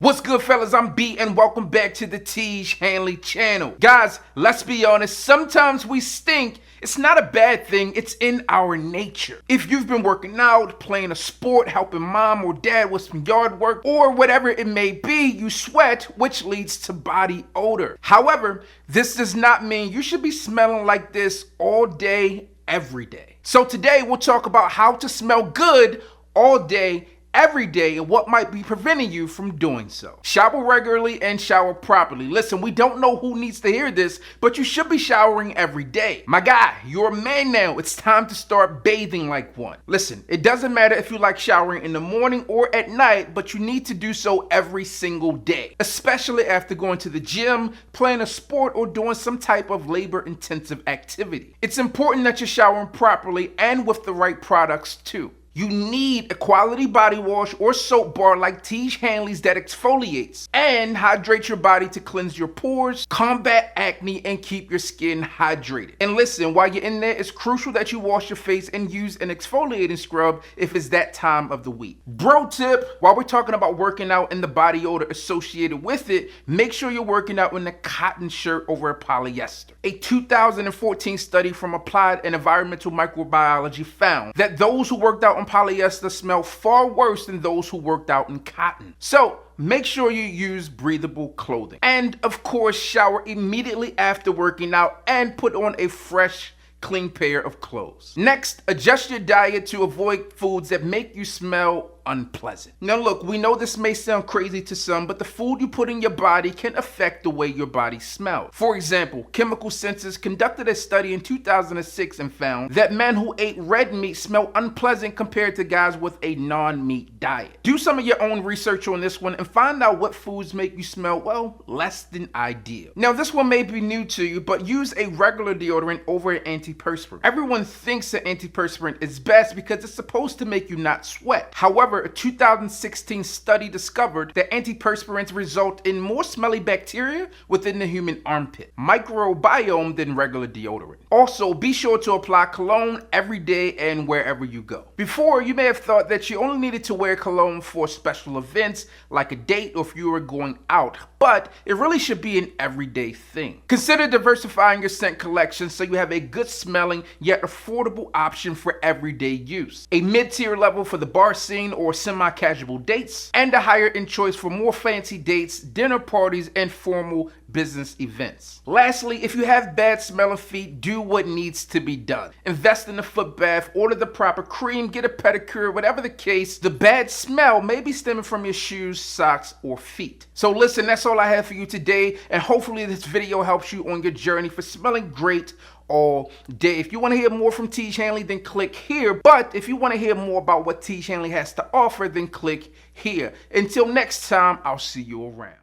What's good, fellas? I'm B and welcome back to the Tej Hanley channel. Guys, let's be honest, sometimes we stink. It's not a bad thing, it's in our nature. If you've been working out, playing a sport, helping mom or dad with some yard work, or whatever it may be, you sweat, which leads to body odor. However, this does not mean you should be smelling like this all day, every day. So today we'll talk about how to smell good all day, every day, and what might be preventing you from doing so. Shower regularly and shower properly. Listen, we don't know who needs to hear this, but you should be showering every day. My guy, you're a man now. It's time to start bathing like one. Listen, it doesn't matter if you like showering in the morning or at night, but you need to do so every single day, especially after going to the gym, playing a sport, or doing some type of labor-intensive activity. It's important that you're showering properly and with the right products too. You need a quality body wash or soap bar like Tej Hanley's that exfoliates and hydrates your body to cleanse your pores, combat acne, and keep your skin hydrated. And listen, while you're in there, it's crucial that you wash your face and use an exfoliating scrub if it's that time of the week. Bro tip, while we're talking about working out and the body odor associated with it, make sure you're working out in a cotton shirt over a polyester. A 2014 study from Applied and Environmental Microbiology found that those who worked out in polyester smell far worse than those who worked out in cotton. So make sure you use breathable clothing. And of course, shower immediately after working out and put on a fresh, clean pair of clothes. Next, adjust your diet to avoid foods that make you smell unpleasant. Now look, we know this may sound crazy to some, but the food you put in your body can affect the way your body smells. For example, Chemical Senses conducted a study in 2006 and found that men who ate red meat smell unpleasant compared to guys with a non-meat diet. Do some of your own research on this one and find out what foods make you smell, well, less than ideal. Now this one may be new to you, but use a regular deodorant over an antiperspirant. Everyone thinks an antiperspirant is best because it's supposed to make you not sweat. However, a 2016 study discovered that antiperspirants result in more smelly bacteria within the human armpit microbiome than regular deodorant. Also, be sure to apply cologne every day and wherever you go. Before, you may have thought that you only needed to wear cologne for special events like a date or if you were going out, but it really should be an everyday thing. Consider diversifying your scent collection so you have a good smelling yet affordable option for everyday use. A mid-tier level for the bar scene or semi-casual dates, and a higher end choice for more fancy dates, dinner parties, and formal business events. Lastly, if you have bad smelling feet, do what needs to be done. Invest in a foot bath, order the proper cream, get a pedicure, whatever the case, the bad smell may be stemming from your shoes, socks, or feet. So listen, that's all I have for you today, and hopefully this video helps you on your journey for smelling great all day. If you want to hear more from Tej Hanley, then click here. But if you want to hear more about what Tej Hanley has to offer, then click here. Until next time, I'll see you around.